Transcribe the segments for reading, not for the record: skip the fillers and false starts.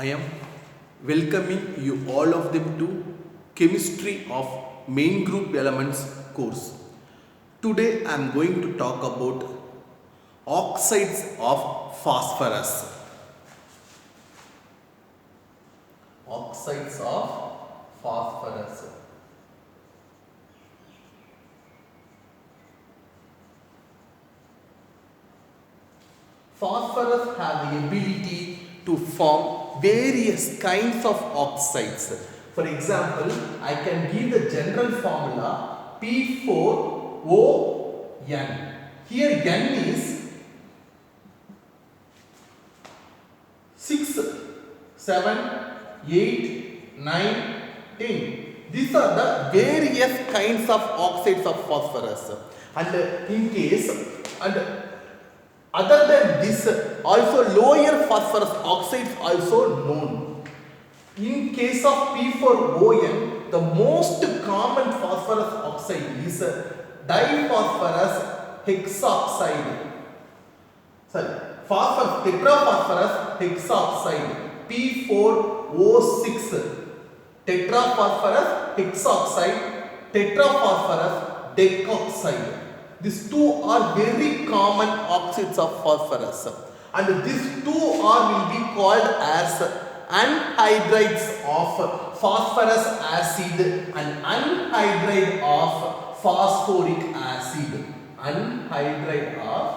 I am welcoming you all of them to Chemistry of Main Group Elements course. Today I am going to talk about oxides of phosphorus. Oxides of phosphorus. Phosphorus has the ability to form various kinds of oxides. For example, I can give the general formula P4ON. Here N is 6, 7, 8, 9, 10. These are the various kinds of oxides of phosphorus. And in case, other than this, also lower phosphorus oxides also known. In case of P4ON, the most common phosphorus oxide is diphosphorus hexoxide. Tetraphosphorus hexoxide P4O6. Tetraphosphorus hexoxide, tetraphosphorus decoxide. These two are very common oxides of phosphorus, and these two will be called as anhydrides of phosphorus acid and anhydride of phosphoric acid. Anhydride of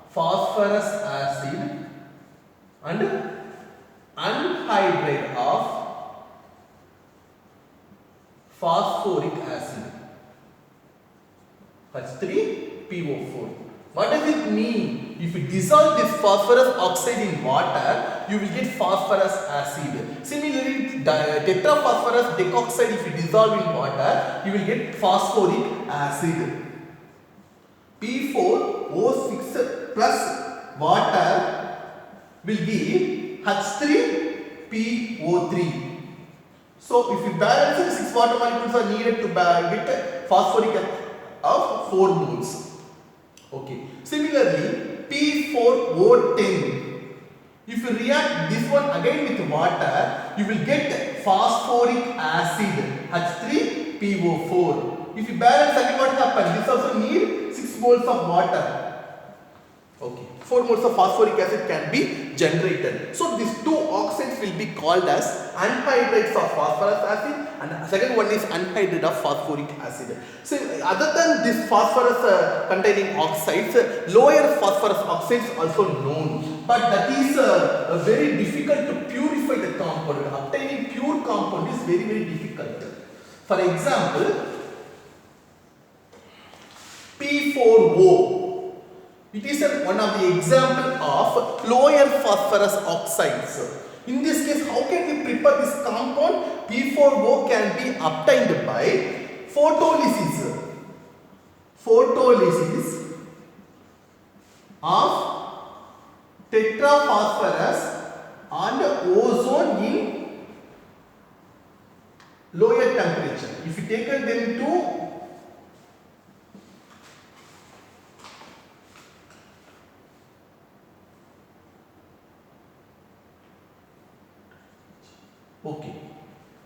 phosphorus acid and anhydride of phosphoric acid. H3PO4. What does it mean? If you dissolve this phosphorus oxide in water, you will get phosphorus acid. Similarly, tetraphosphorus decoxide, if you dissolve in water, you will get phosphoric acid. P4O6 plus water will give H3PO3. So, if you balance it, 6 water molecules are needed to get phosphoric acid of 4 moles. Okay. Similarly, P4O10. If you react this one again with water, you will get phosphoric acid H3PO4. If you balance again, what happens? This also need 6 moles of water. Okay. 4 moles of phosphoric acid can be generated. So these two oxides will be called as anhydrides of phosphorus acid, and the second one is anhydride of phosphoric acid. So other than this phosphorus containing oxides, lower phosphorus oxides also known, but that is very difficult to purify the compound. Obtaining pure compound is very difficult. For example, P4O. It is one of the example of lower phosphorus oxides. In this case, how can we prepare this compound? P4O can be obtained by photolysis. Photolysis of tetraphosphorus and ozone in lower temperature. If you take them to okay.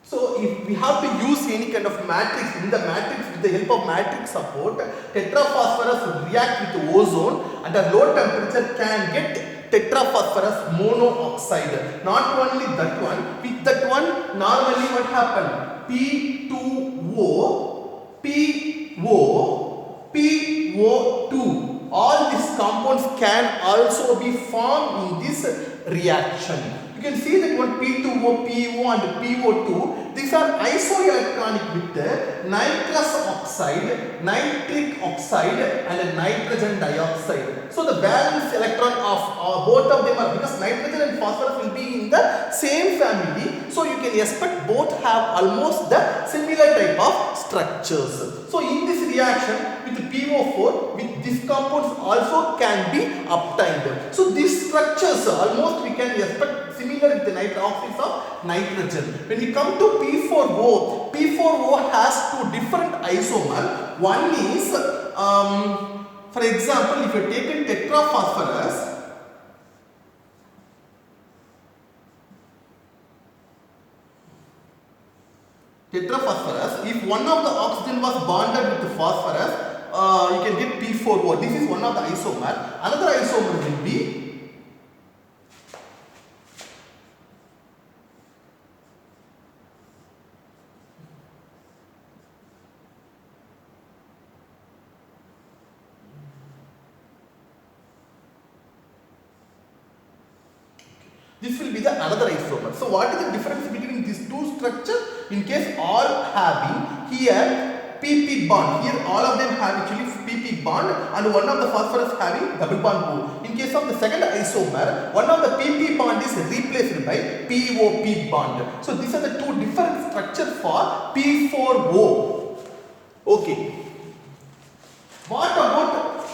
So if we have to use any kind of matrix, in the matrix, with the help of matrix support, tetraphosphorus will react with ozone and at low temperature can get tetraphosphorus monoxide. Not only that one, with that one normally what happens? P2O, PO2. All these compounds can also be formed in this reaction. You can see that one P2O, PO and PO2, these are isoelectronic with nitrous oxide, nitric oxide and nitrogen dioxide. So the valence electron of both of them are, because nitrogen and phosphorus will be in the same family, so you can expect both have almost the similar type of structures. So in this reaction with PO4, with these compounds also can be obtained. So these structures almost we can expect similar with the oxides of nitrogen. When we come to P4O, P4O has two different isomers. One is, for example, if you take a tetraphosphorus, one of the oxygen was bonded with the phosphorus, you can get P4O. This is one of the isomer. Another isomer will be this will be the another isomer. So what is the difference between these two structures? In case all having here PP bond, here all of them have actually PP bond and one of the phosphorus having double bond O. In case of the second isomer, one of the PP bond is replaced by POP bond. So these are the two different structures for P4O. Okay. What about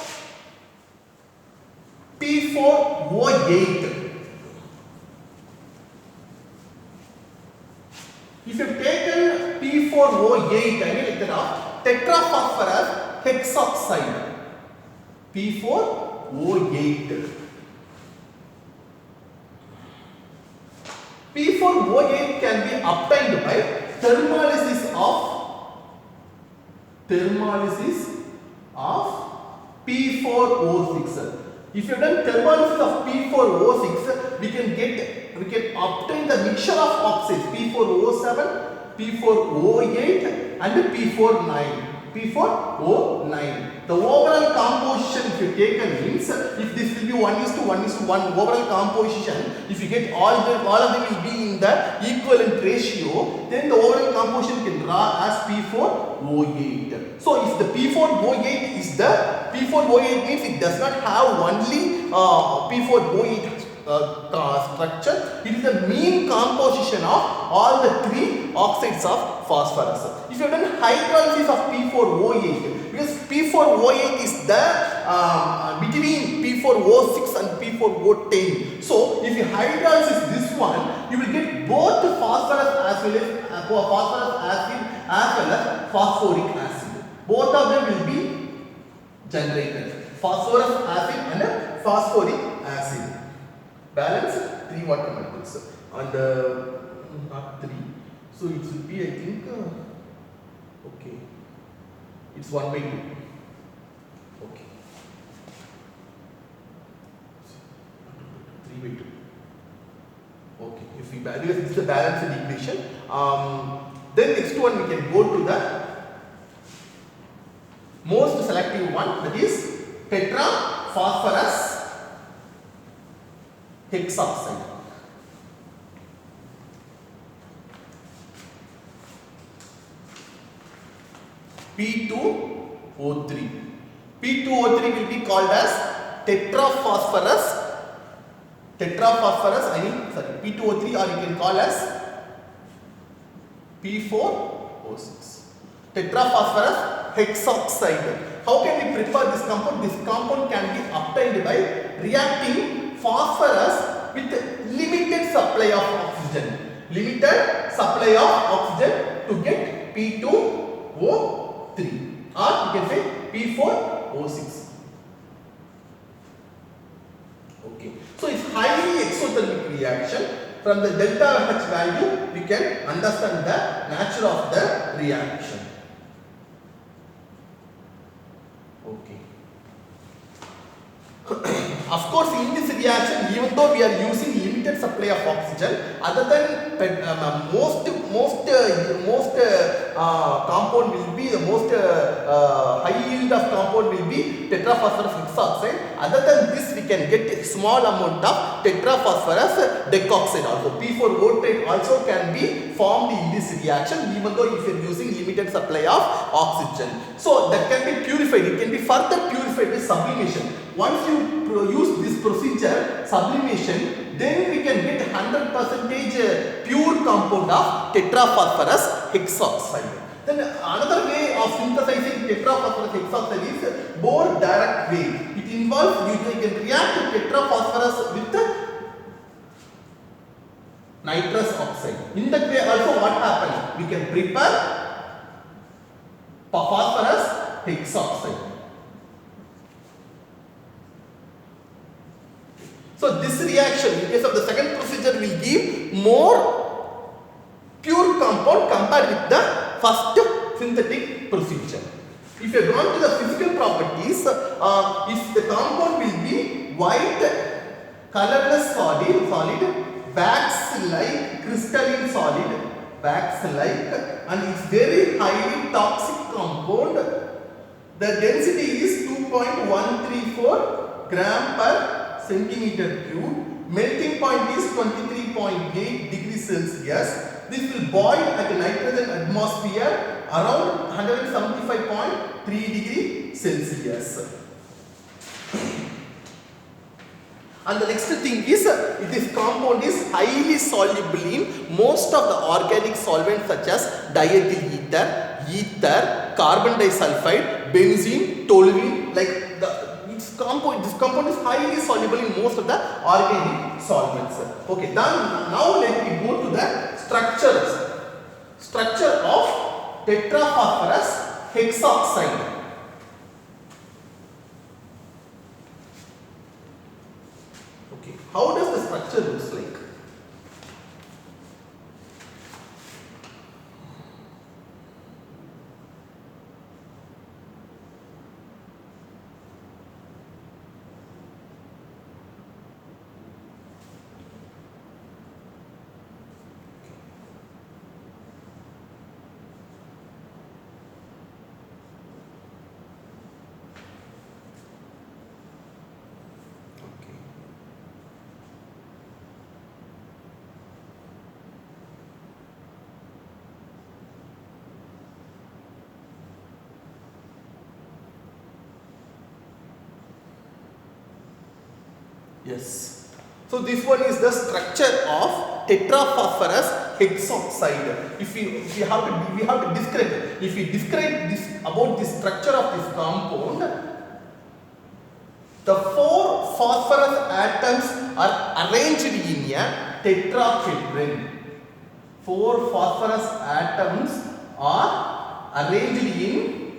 P4O8? If you have taken P4O8, I mean like that, tetraphosphorus hexoxide, P4O8. P4O8 can be obtained by thermolysis of P4O6. If you have done thermolysis of P4O6, we can obtain the mixture of oxides P4O7, P4O8 and P4O9. The overall composition if you take a means, if this will be 1:1:1 overall composition, if you get all of them will be in the equivalent ratio, then the overall composition can draw as P4O8. So if the P4O8 is the P4O8 means it does not have only P4O8 structure, it is the mean composition of all the three oxides of phosphorus. If you have done hydrolysis of P4O8, because P4O8 is the between P4O6 and P4O10. So if you hydrolysis this one, you will get both phosphorus as well as phosphorus acid as well as phosphoric acid. Both of them will be generated. Phosphorus acid and phosphoric acid. Balance 3 water molecules on the not 3, so it should be I think okay, it's 1/2. Okay, 3/2. Okay, if we balance, this is the balanced equation. Then next one we can go to the most selective one, that is tetraphosphorus hexoxide. P2O3. P2O3 will be called as tetraphosphorus. P2O3, or you can call as P4O6. Tetraphosphorus hexoxide. How can we prepare this compound? This compound can be obtained by reacting phosphorus with limited supply of oxygen. Limited supply of oxygen to get P2O3, or you can say P4O6. Okay. So it's highly exothermic reaction. From the delta H value, we can understand the nature of the reaction. Okay. Of course, in this reaction, even though we are using limited supply of oxygen, other than most compound will be the most high yield of compound will be tetraphosphorus hexoxide. Other than this, we can get a small amount of tetraphosphorus decoxide also. P4O8 also can be formed in this reaction, even though if you are using limited supply of oxygen. So that can be purified. It can be further purified with sublimation. Once you use this procedure, sublimation, then we can get 100% pure compound of tetraphosphorus hexoxide. Then another way of synthesizing tetraphosphorus hexoxide is more direct way. It involves, you can react tetraphosphorus with nitrous oxide. In that way also what happens? We can prepare phosphorus hexoxide. So this reaction, in case of the second procedure, will give more pure compound compared with the first synthetic procedure. If you have gone to the physical properties, if the compound will be white, colorless solid, wax-like crystalline solid, wax-like, and it's very highly toxic compound. The density is 2.134 gram per centimeter cube. Melting point is 23.8 degrees Celsius. This will boil at a nitrogen atmosphere around 175.3 degrees Celsius. And the next thing is, this compound is highly soluble in most of the organic solvents such as diethyl ether, carbon disulfide, benzene, toluene. Like this compound is highly soluble in most of the organic solvents. Okay, now let me go to the structure of tetraphosphorus hexoxide. Okay, how does the structure looks like? Yes. So this one is the structure of tetraphosphorus hexoxide. We have to describe it. If we describe this about the structure of this compound, the 4 phosphorus atoms are arranged in a tetrahedron. 4 phosphorus atoms are arranged in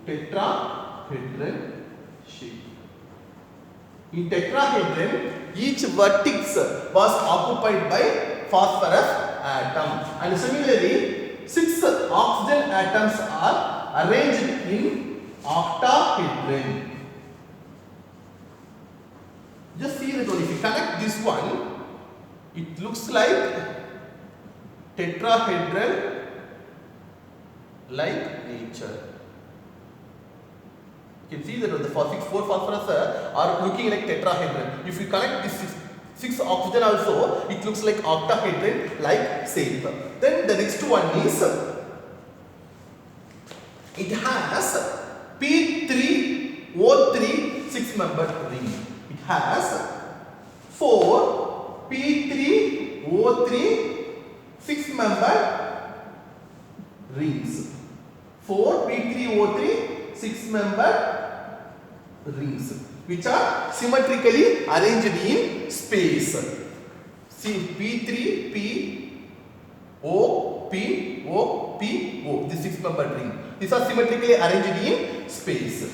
tetrahedron shape. In tetrahedron, each vertex was occupied by phosphorus atom, and similarly 6 oxygen atoms are arranged in octahedron. Just see that one. If you connect this one, it looks like tetrahedron like nature. You can see that the 4 phosphorus are looking like tetrahedron. If you connect this 6 oxygen also, it looks like octahedron like shape. Then the next one is, it has P3O3 6-membered ring. It has 4 P3O3 6-membered rings. 4 P3O3 6-membered rings which are symmetrically arranged in space. See, P3, P, O, P, O, P, O. This 6-membered ring. These are symmetrically arranged in space.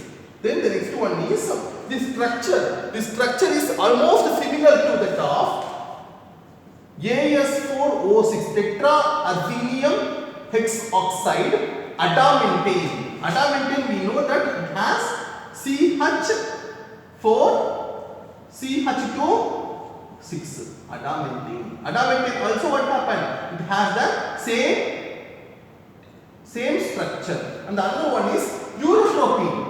Then the next one is this structure. This structure is almost similar to that of AS4O6 tetraarsenium hexoxide adamantane. Adamantane, we know that it has CH4 CH2 6. Adamantane. Adamantane also what happened? It has the same structure. And the other one is urotropine.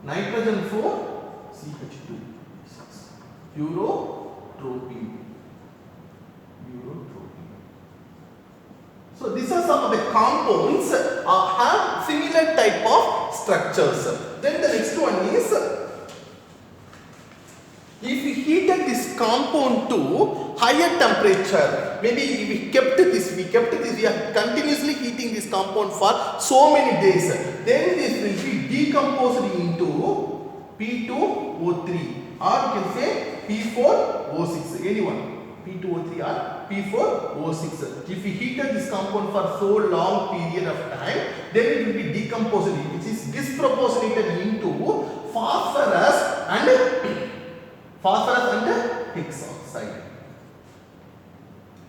Nitrogen 4 CH2 6. Urotropine. So these are some of the compounds have similar type of structures. Then the next one is, if we heated this compound to higher temperature, maybe we kept this, we are continuously heating this compound for so many days, then this will be decomposed into P2O3, or you can say P4O6, anyone. P2O3 or P4O6. If we heated this compound for so long period of time, then it will be decomposed, which is disproportionated into phosphorus and hexoxide.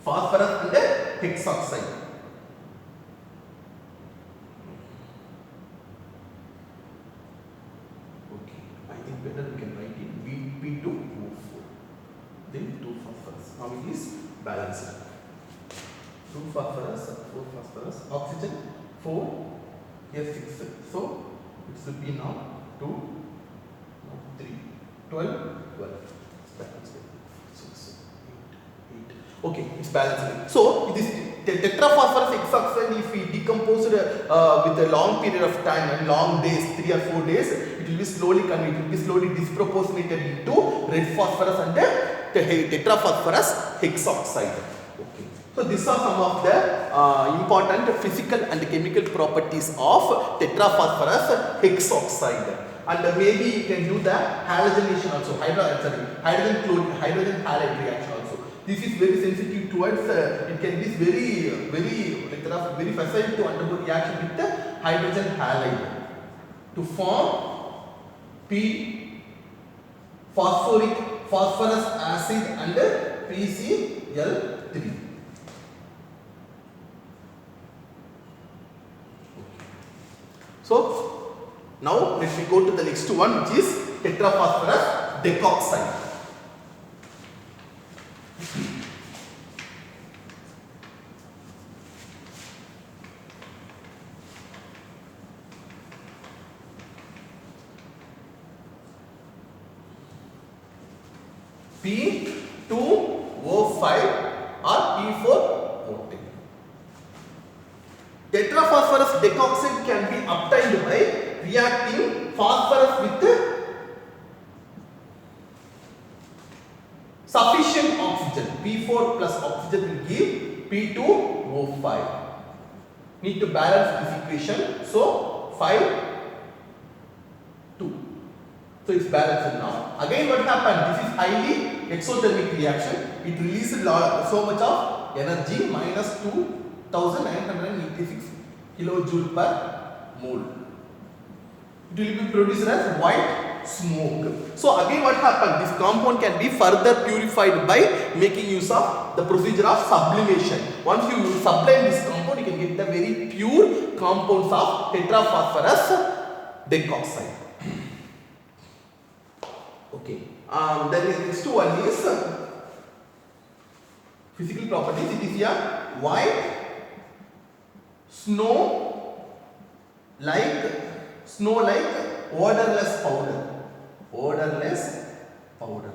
Phosphorus and hexoxide. Okay, I think better we can write it P2O4. Then 2 phosphorus. Now it is balanced. 2 phosphorus, 4 phosphorus, oxygen 4, here 6. So it should be now 2, now 3, 12, 12. Balance 6, 8, 8. Okay, it's balanced. So this tetraphosphorus hexoxide, if we decompose it with a long period of time and long days, 3 or 4 days, it will be slowly converted, it will be slowly disproportionated into red phosphorus and tetraphosphorus hexoxide. Okay. So these are some of the important physical and chemical properties of tetraphosphorus hexoxide. And maybe you can do the halogenation also, hydrogen halide reaction also. This is very sensitive towards, it can be very facile to undergo reaction with the hydrogen halide to form P phosphorus acid and PCl3. So now let me go to the next one, which is tetraphosphorus decoxide. P2O5 or P4O10. Tetraphosphorus decoxide can be obtained by reacting phosphorus with sufficient oxygen. P4 plus oxygen will give P2O5. Need to balance this equation. So 5, 2. So it's balanced now. Again, what happened? This is highly exothermic reaction. It releases so much of energy, minus 2986 kilojoule per mole. It will be produced as white smoke. So again, what happened? This compound can be further purified by making use of the procedure of sublimation. Once you sublime this compound, you can get the very pure compounds of tetraphosphorus decoxide. Okay. Then the next one is physical properties. It is a white snow-like odorless powder. Odorless powder.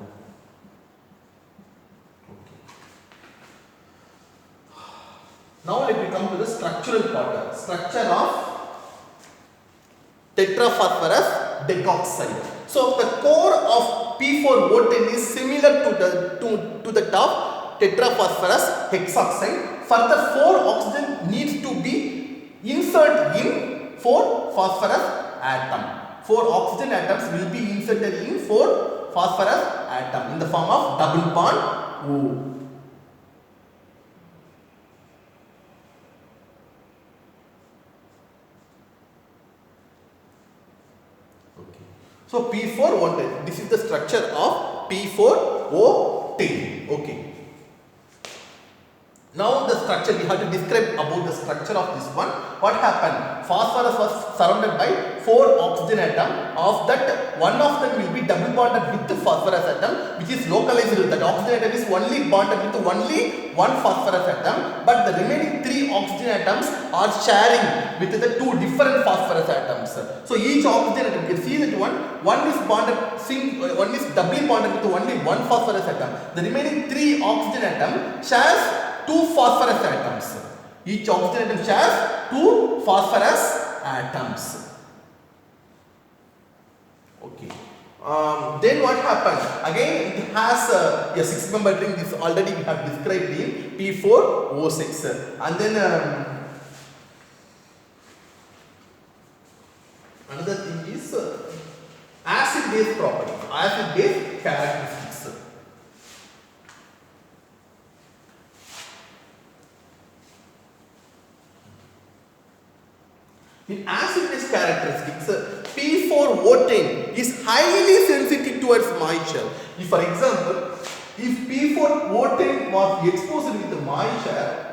Okay. Now let me come to the structural part. Structure of tetraphosphorus decoxide. So the core of P4O10 is similar to the top tetraphosphorus hexoxide. Further 4 oxygen needs to be inserted in 4 phosphorus atom. 4 oxygen atoms will be inserted in 4 phosphorus atom in the form of double bond O. So P4O10, this is the structure of P4O10. Okay. Now the structure, we have to describe about the structure of this one. What happened? Phosphorus was surrounded by 4 oxygen atom. Of that, one of them will be double bonded with the phosphorus atom, which is localized. That oxygen atom is only bonded with only one phosphorus atom, but the remaining 3 oxygen atoms are sharing with the 2 different phosphorus atoms. So each oxygen atom, you can see that one is bonded, one is doubly bonded with only one phosphorus atom. The remaining 3 oxygen atom shares 2 phosphorus atoms. Each oxygen atom shares 2 phosphorus atoms. Okay. Then what happened? Again, it has a 6-member ring. This already we have described in P4O6. And then another thing is acid-base property, acid-base characteristics. In acid-base characteristics, P4O10 is highly sensitive towards moisture. If, for example, If P4O10 was exposed with the moisture,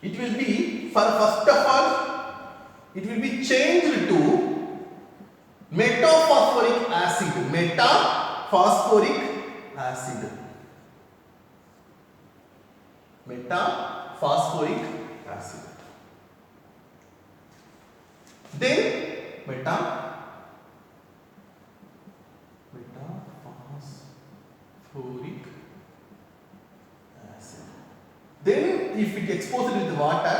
it will be, first of all, it will be changed to metaphosphoric acid. Metaphosphoric acid. Metaphosphoric acid. Then metaphosphoric acid. Then if it exposed with water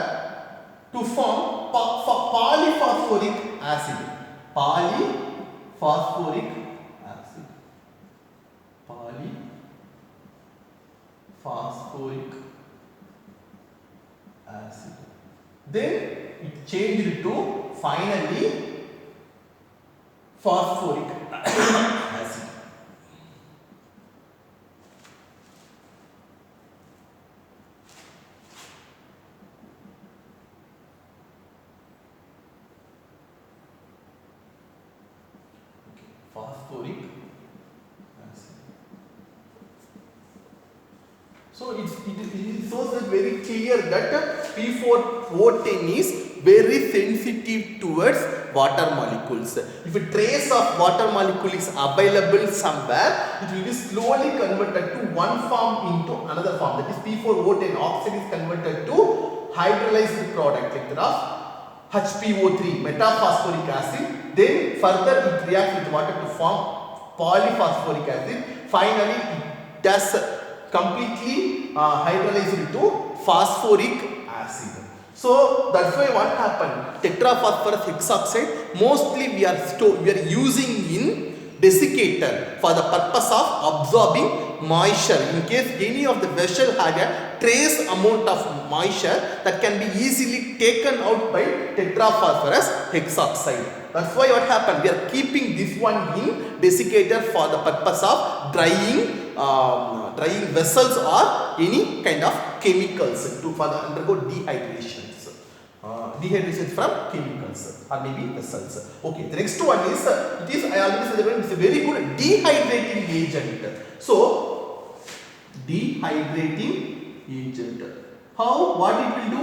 to form polyphosphoric acid. Polyphosphoric acid. Polyphosphoric acid. Then it changed to finally phosphoric acid. Phosphoric acid. So it shows that very clear that P4O10 is very sensitive towards water molecules. If a trace of water molecule is available somewhere, it will be slowly converted to one form into another form. That is P4O10 oxide is converted to hydrolyzed product like that of HPO3, metaphosphoric acid. Then further it reacts with water to form polyphosphoric acid. Finally it does completely hydrolyzed to phosphoric acid. So that's why what happened, tetraphosphorus hexoxide mostly we are using in desiccator for the purpose of absorbing moisture. In case any of the vessel had a trace amount of moisture, that can be easily taken out by tetraphosphorus hexoxide. That's why what happened, we are keeping this one in desiccator for the purpose of drying vessels or any kind of chemicals to further undergo dehydrations. Dehydration from chemicals or maybe vessels. Okay, the next one is I already said that it's a very good dehydrating agent. So dehydrating agent. How? What it will do?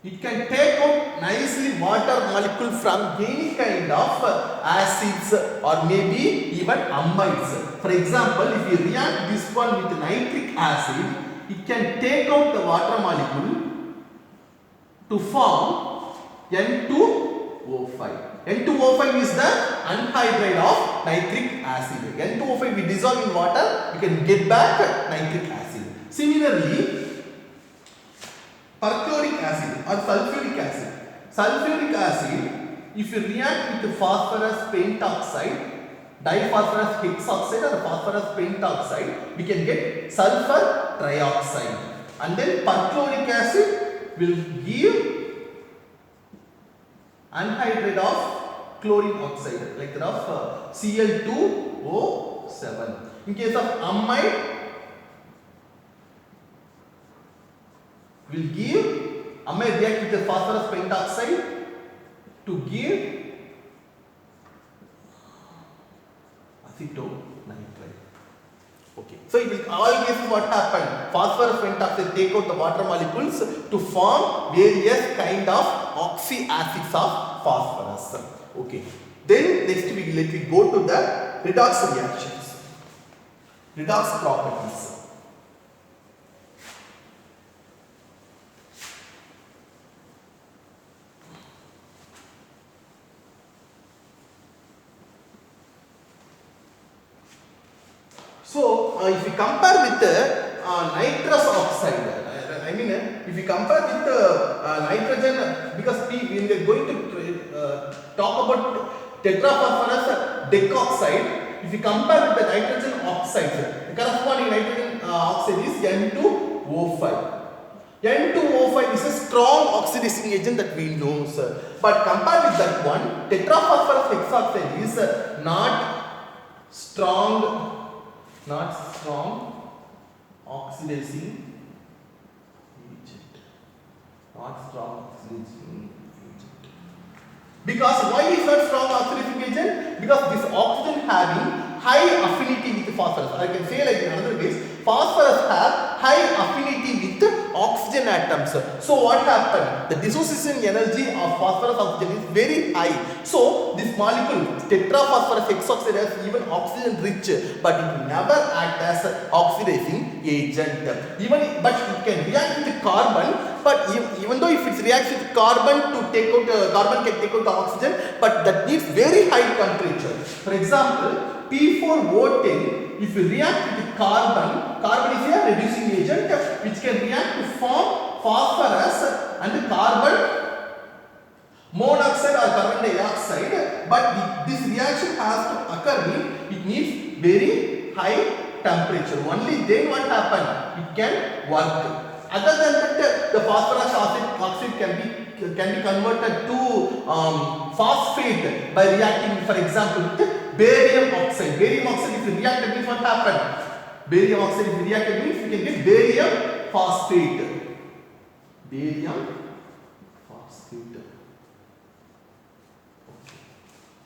It can take out nicely water molecule from any kind of acids or maybe even amides. For example, if you react this one with nitric acid, it can take out the water molecule to form N2O5. N2O5 is the anhydride of nitric acid. N2O5 we dissolve in water, we can get back nitric acid. Similarly, perchloric acid or sulfuric acid. Sulfuric acid, if you react with the phosphorus pentoxide, diphosphorus hexoxide or phosphorus pentoxide, we can get sulfur trioxide. And then perchloric acid will give anhydride of chlorine oxide, like that of Cl2O7. In case of amide, will give amide react with the phosphorus pentoxide to give acetonitride. Okay, so in all cases what happened, phosphorus pentoxide take out the water molecules to form various kind of oxy acids of phosphorus. Okay, then next let me go to the redox reactions, redox properties. So, if you compare with nitrous oxide, if you compare with nitrogen, because when we are going to talk about tetraphosphorus decoxide, if you compare with the nitrogen oxide, the corresponding nitrogen oxide is N2O5. N2O5 is a strong oxidizing agent that we know, sir. But compared with that one, tetraphosphorus hexoxide is not strong oxidizing agent. Not strong oxidizing agent. Because why is not strong oxidizing agent? Because this oxygen having high affinity with phosphorus. I can say like in another ways, phosphorus have high affinity with oxygen atoms. So what happened? The dissociation energy of phosphorus oxygen is very high. So this molecule tetraphosphorus hexoxide is even oxygen rich, but it will never act as oxidizing agent. But it can react with carbon. But even though if it reacts with carbon to take out carbon can take out the oxygen, but that needs very high temperature. For example, P4O10, if you react with carbon, carbon is a reducing agent which can react to form phosphorus and carbon monoxide or carbon dioxide. But this reaction has to occur, it needs very high temperature. Only then what happen? It can work. Other than that, the phosphorus oxide can be converted to phosphate by reacting, for example, with barium oxide. Barium oxide, if you react, means what happened? Barium oxide, if you react, means you can get barium phosphate. Barium phosphate.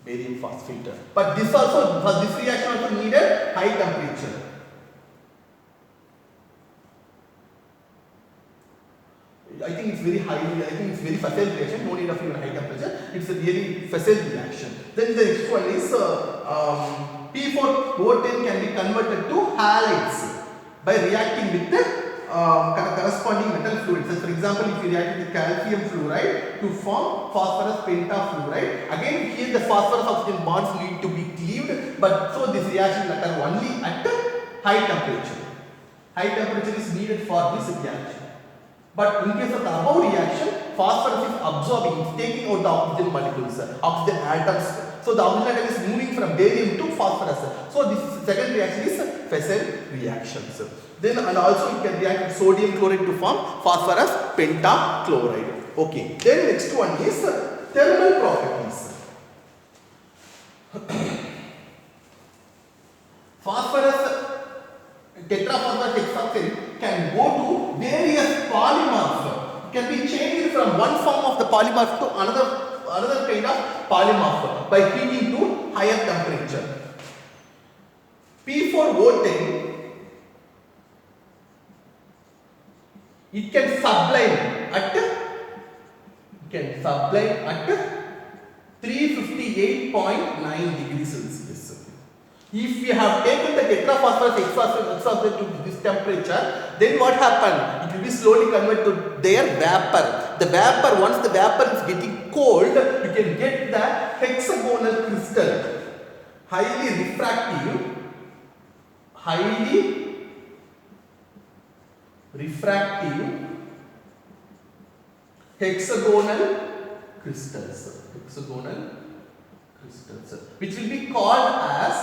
Barium phosphate. But this also, for this reaction also needed high temperature. I think it's very facile reaction, no need of even high temperature. It's a really facile reaction. Then the next one is P4O10 can be converted to halides by reacting with the corresponding metal fluid. So for example, if you react with calcium fluoride to form phosphorus pentafluoride, again here the phosphorus oxygen bonds need to be cleaved, but so this reaction will occur only at high temperature. High temperature is needed for this reaction. But in case of the above reaction, phosphorus is absorbing, it's taking out the oxygen molecules, oxygen atoms. So the oxygen atom is moving from barium to phosphorus. So this second reaction is facile reactions. Then and also it can react with sodium chloride to form phosphorus pentachloride. Okay. Then next one is thermal properties. Phosphorus tetraphosphorus hexoxide can go to various polymorphs. It can be changed from one form of the polymorph to another kind of polymorph by heating to higher temperature. P4O10, it can sublime at 358.9 degrees Celsius. If we have taken the tetraphosphorus hexoxide to this temperature, then what happened? It will be slowly converted to their vapor. The vapor, once the vapor is getting cold, you can get the hexagonal crystal, highly refractive hexagonal crystals, which will be called as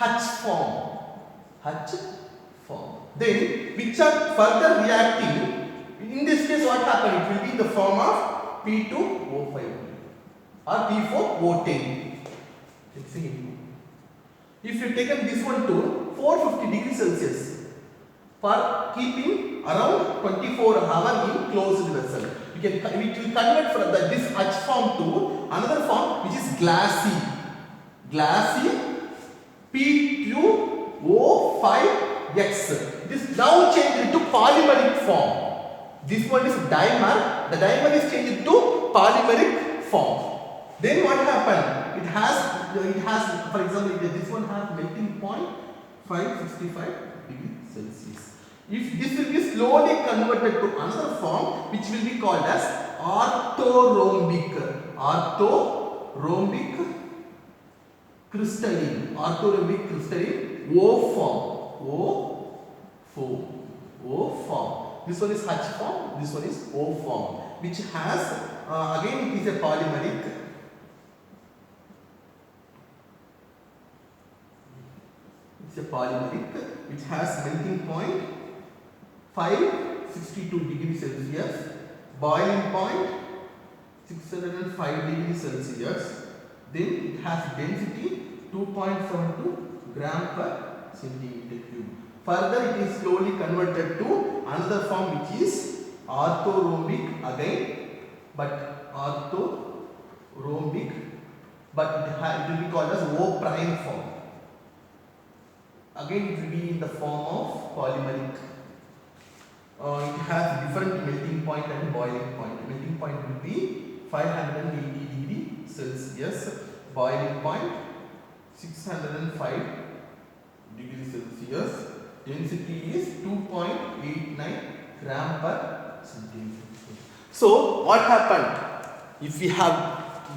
H form. Then, which are further reacting. In this case, what happened? It will be in the form of P2O5 or P4O10. If you taken this one to 450 degrees Celsius for keeping around 24 hours in closed vessel, it will convert from this H form to another form which is glassy P2O5X. This now changed to polymeric form. This one is dimer. The dimer is changed to polymeric form. Then what happened? It has, for example, this one has melting point 565 degrees Celsius. If this will be slowly converted to another form, which will be called as orthorhombic crystalline O form. This one is H form, this one is O form, which has again it is a polymeric. It's a polymeric which has melting point 562 degrees Celsius, boiling point 605 degrees Celsius. Then it has density 2.72 gram per centimeter cube. Further, it is slowly converted to another form which is orthorhombic again, but it will be called as O prime form. Again it will be in the form of polymeric. It has different melting point and boiling point. Melting point will be 580 degree Celsius. Boiling point 605 degree Celsius. Density is 2.89 gram per centimeter. So what happened? If we have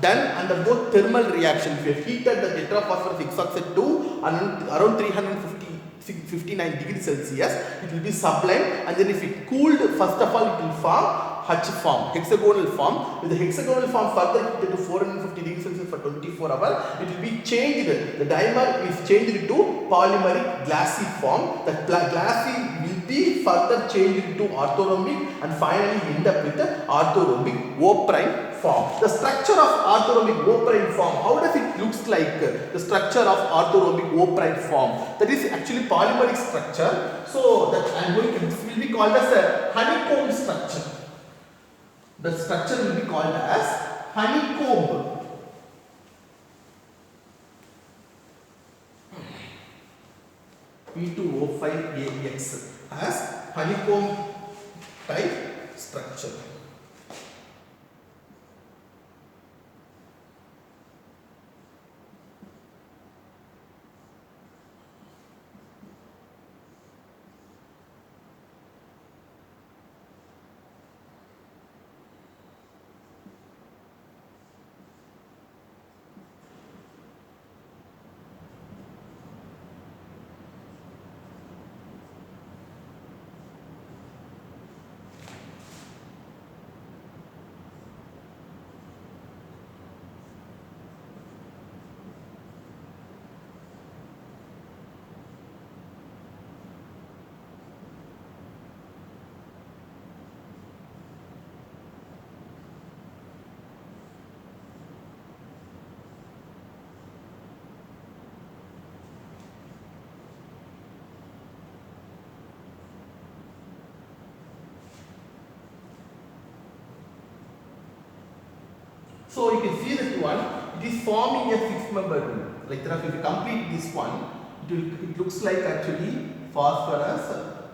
done undergo thermal reaction, if we have heated the tetraphosphorus hexoxide to around 359 degrees Celsius, it will be sublimed, and then if it cooled, first of all it will form H form, hexagonal form. With the hexagonal form further heated to 450 degrees Celsius for 24 hours, it will be changed, the dimer is changed to polymeric glassy form. That glassy will be further changed into orthorhombic and finally end up with the orthorhombic O prime form. The structure of orthorhombic O prime form, how does it looks like? The structure of orthorhombic O prime form, that is actually polymeric structure. So that I am going to, this will be called as a honeycomb structure. The structure will be called as honeycomb. P2O5AX as honeycomb type structure. So you can see this one, it is forming a 6-member ring. Like if you complete this one, it looks like actually phosphorus,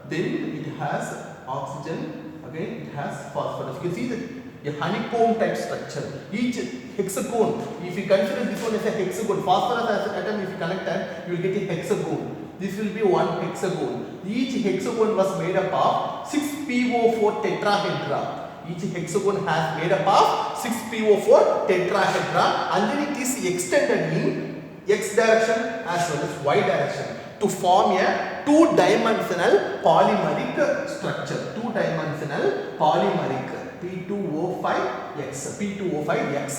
then it has oxygen, again it has phosphorus. You can see that a honeycomb type structure. Each hexagon, if you consider this one as a hexagon, phosphorus as an atom, if you connect that, you will get a hexagon. This will be one hexagon. Each hexagon was made up of 6PO4 tetrahedra. Each hexagon has made up of 6PO4 tetrahedra, and then it is extended in x direction as well as y direction to form a two-dimensional polymeric structure. Two-dimensional polymeric P2O5X. P2O5X.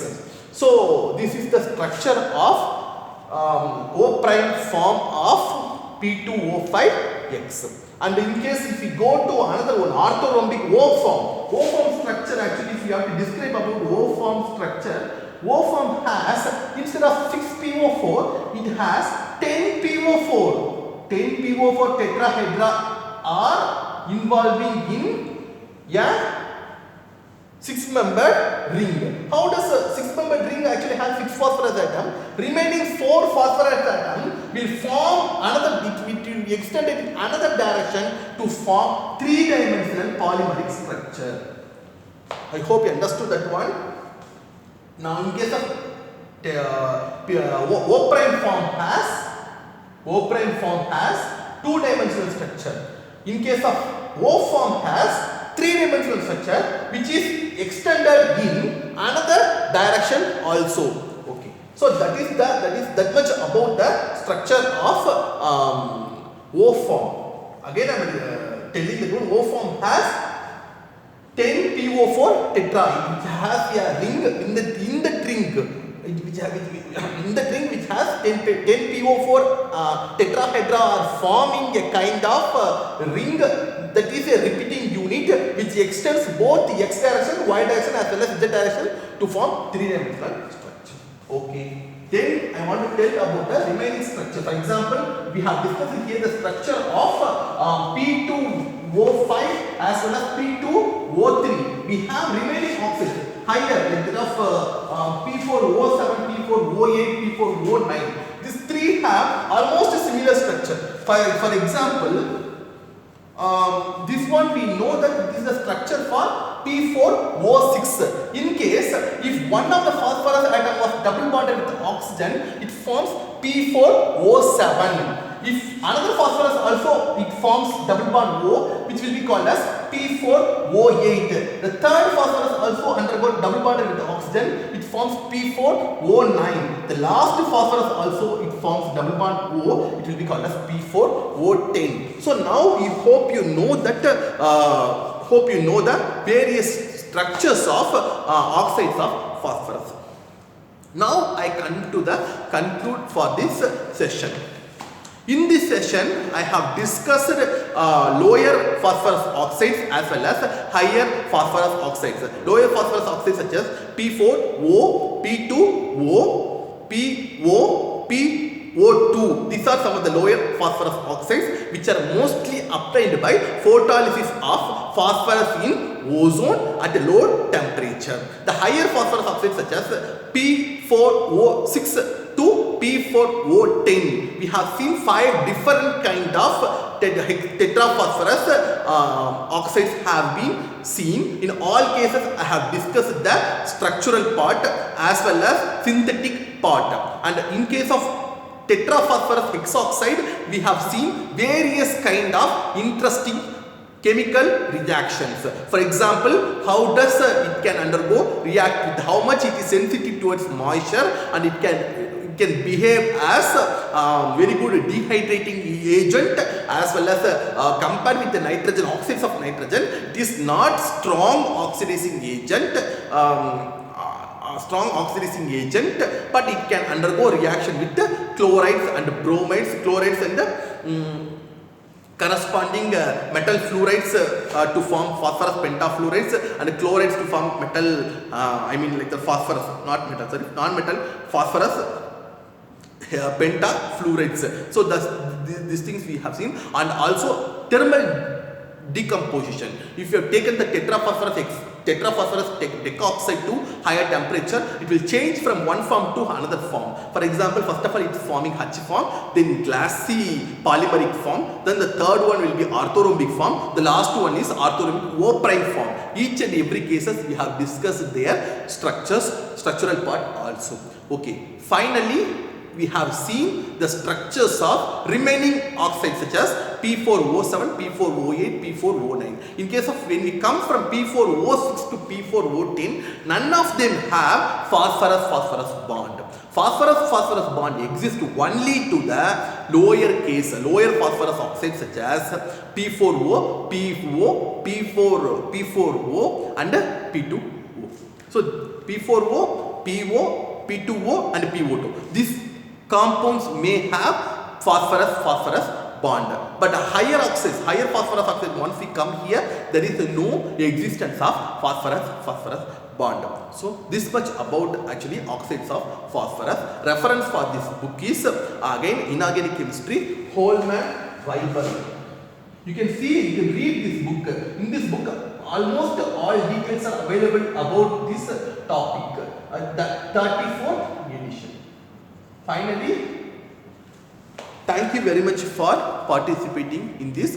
So this is the structure of O prime form of P2O5X. And in case if we go to another one, orthorhombic O form. O form structure, actually if you have to describe about O form structure, O form has, instead of 6PO4, it has 10PO4. 10PO4 tetrahedra are involving in a 6-membered ring. How does a 6-membered ring actually have 6 phosphorus atoms? Remaining 4 phosphorus atoms will form another, it will extend it in another direction to form 3-dimensional polymeric structure. I hope you understood that one. Now in case of O prime form has 2-dimensional structure. In case of O form has 3-dimensional structure, which is extended in another direction also. Okay. So that is that much about the structure of O form. Again I am telling the O form has 10PO4 tetra, which has a ring in the ring, which has 10PO4 tetrahedra are forming a kind of ring that is a repeating unit which extends both the x direction, y direction as well as z direction to form 3-dimensional structure. Okay. Then I want to tell about the remaining structure. For example, we have discussed here the structure of P2O5 as well as P2O3. We have remaining oxygen higher, like that of P4O7, P4O8, P4O9. These three have almost a similar structure. for example, this one we know that this is the structure for P4O6. In case if one of the phosphorus atom was double bonded with oxygen, it forms P4O7. If another phosphorus also it forms double bond O, which will be called as P4O8. The third phosphorus also undergo double bonded with oxygen, it forms P4O9. The last phosphorus also it forms double bond O, it will be called as P4O10. So now we hope you know that the various structures of oxides of phosphorus. Now I come to the conclude for this session. In this session, I have discussed lower phosphorus oxides as well as higher phosphorus oxides. Lower phosphorus oxides such as P4O, P2O, PO, PO2. These are some of the lower phosphorus oxides which are mostly obtained by photolysis of phosphorus in ozone at a low temperature. The higher phosphorus oxides such as P4O6 to P4O10. We have seen 5 different kind of tetraphosphorus oxides have been seen. In all cases, I have discussed the structural part as well as synthetic part. And in case of tetraphosphorus hexoxide, we have seen various kind of interesting chemical reactions. For example, how does it can undergo react with how much it is sensitive towards moisture, and it can behave as very good dehydrating agent as well as compared with the nitrogen, oxides of nitrogen, it is not strong oxidizing agent. But it can undergo reaction with the chlorides and bromides, and corresponding metal fluorides to form phosphorus pentafluorides, and chlorides to form metal, like the phosphorus, non-metal phosphorus pentafluorides. So these things we have seen, and also thermal decomposition. If you have taken the tetraphosphorus decoxide to higher temperature, it will change from one form to another form. For example, first of all it is forming H form, then glassy polymeric form, then the third one will be orthorhombic form, the last one is orthorhombic O prime form. Each and every cases we have discussed their structural part also. Okay, finally we have seen the structures of remaining oxides such as P4O7, P4O8, P4O9. In case of when we come from P4O6 to P4O10, none of them have phosphorus bond. Phosphorus bond exists only to the lower phosphorus oxides such as P4O, PO, P4O and P2O. So P4O, PO, P2O and PO2. These compounds may have phosphorus bond, but higher phosphorus oxide, once we come here, there is no existence of phosphorus bond. So this much about actually oxides of phosphorus. Reference for this book is again Inorganic Chemistry, Holman, Weiber. You can read this book. In this book, almost all details are available about this topic. The 34th edition. Finally, thank you very much for participating in this